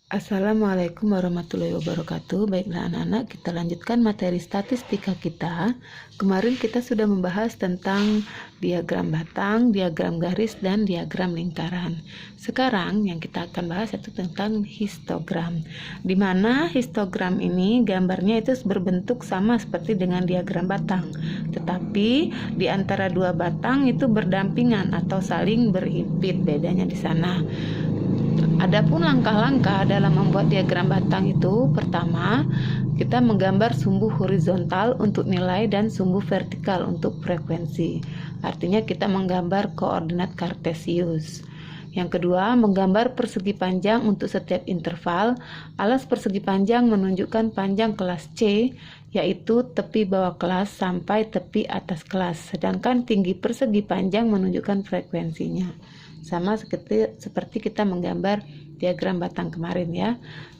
Assalamualaikum warahmatullahi wabarakatuh. Baiklah anak-anak, kita lanjutkan materi statistika kita. Kemarin kita sudah membahas tentang diagram batang, diagram garis, dan diagram lingkaran. Sekarang yang kita akan bahas itu tentang histogram. Di mana histogram ini gambarnya itu berbentuk sama seperti dengan diagram batang. Tetapi di antara dua batang itu berdampingan atau saling berhimpit, bedanya di sana. Adapun langkah-langkah dalam membuat diagram batang itu, pertama, kita menggambar sumbu horizontal untuk nilai dan sumbu vertikal untuk frekuensi. Artinya kita menggambar koordinat kartesius. Yang kedua, menggambar persegi panjang untuk setiap interval. Alas persegi panjang menunjukkan panjang kelas C, yaitu tepi bawah kelas sampai tepi atas kelas. Sedangkan tinggi persegi panjang menunjukkan frekuensinya. Sama seperti kita menggambar diagram batang kemarin ya.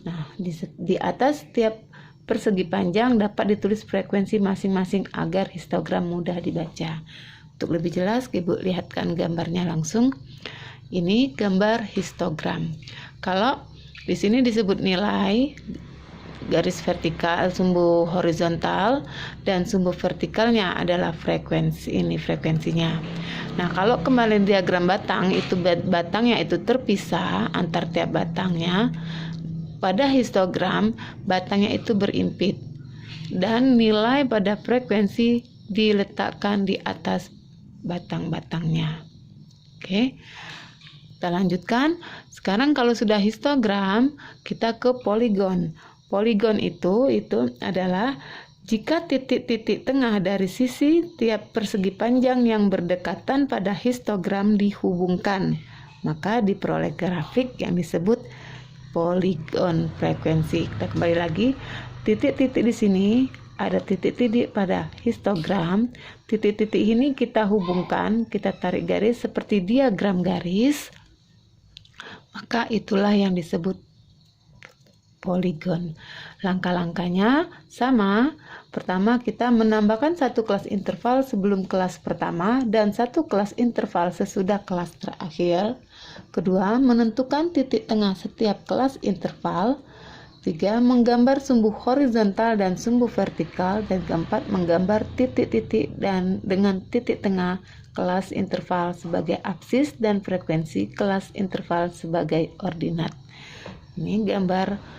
Nah, di atas setiap persegi panjang dapat ditulis frekuensi masing-masing agar histogram mudah dibaca. Untuk lebih jelas, Ibu lihatkan gambarnya langsung. Ini gambar histogram. Kalau di sini disebut nilai, garis vertikal, sumbu horizontal, dan sumbu vertikalnya adalah frekuensi. Ini frekuensinya. Nah, kalau kembali diagram batang, itu batangnya itu terpisah antar tiap batangnya. Pada histogram, batangnya itu berimpit. Dan nilai pada frekuensi diletakkan di atas batang-batangnya. Oke. Kita lanjutkan. Sekarang kalau sudah histogram, kita ke poligon. Poligon itu adalah jika titik-titik tengah dari sisi tiap persegi panjang yang berdekatan pada histogram dihubungkan, maka diperoleh grafik yang disebut poligon frekuensi. Kita kembali lagi, titik-titik di sini ada titik-titik pada histogram. Titik-titik ini kita hubungkan, kita tarik garis seperti diagram garis, maka itulah yang disebut poligon. Langkah-langkahnya sama. Pertama, kita menambahkan satu kelas interval sebelum kelas pertama dan satu kelas interval sesudah kelas terakhir. Kedua, menentukan titik tengah setiap kelas interval. Tiga, menggambar sumbu horizontal dan sumbu vertikal. Dan keempat, menggambar titik-titik dan dengan titik tengah kelas interval sebagai absis dan frekuensi kelas interval sebagai ordinat. Ini gambar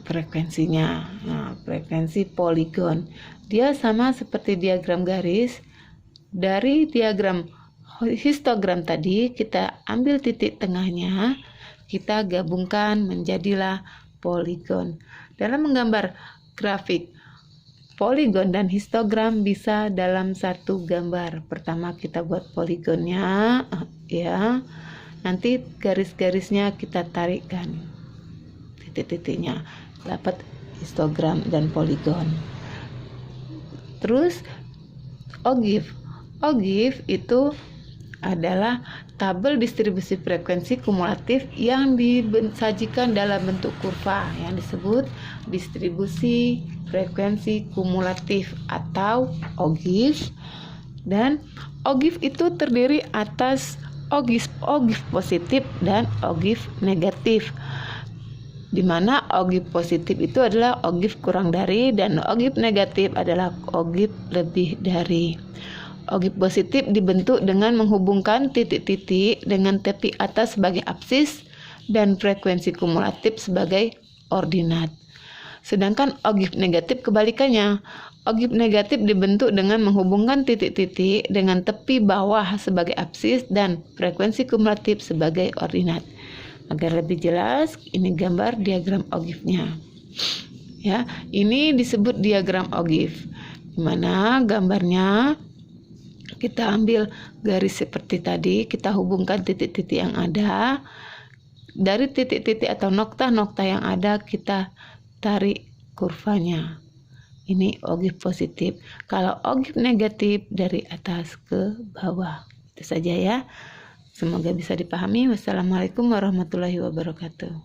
frekuensinya. Nah, frekuensi poligon. Dia sama seperti diagram garis. Dari diagram histogram tadi, kita ambil titik tengahnya, kita gabungkan menjadilah poligon. Dalam menggambar grafik poligon dan histogram bisa dalam satu gambar. Pertama kita buat poligonnya, ya. Nanti garis-garisnya kita tarikkan. Titik-titiknya dapat histogram dan poligon. Terus OGIF itu adalah tabel distribusi frekuensi kumulatif yang disajikan dalam bentuk kurva yang disebut distribusi frekuensi kumulatif atau OGIF. Dan OGIF itu terdiri atas OGIF positif dan OGIF negatif, di mana OGIF positif itu adalah OGIF kurang dari dan OGIF negatif adalah OGIF lebih dari. OGIF positif dibentuk dengan menghubungkan titik-titik dengan tepi atas sebagai absis dan frekuensi kumulatif sebagai ordinat. Sedangkan OGIF negatif kebalikannya. OGIF negatif dibentuk dengan menghubungkan titik-titik dengan tepi bawah sebagai absis dan frekuensi kumulatif sebagai ordinat. Agar lebih jelas, ini gambar diagram OGIF-nya. Ya, ini disebut diagram OGIF. Di mana gambarnya kita ambil garis seperti tadi, kita hubungkan titik-titik yang ada. Dari titik-titik atau nokta-nokta yang ada, kita tarik kurvanya. Ini OGIF positif. Kalau OGIF negatif dari atas ke bawah. Itu saja ya. Semoga bisa dipahami. Wassalamualaikum warahmatullahi wabarakatuh.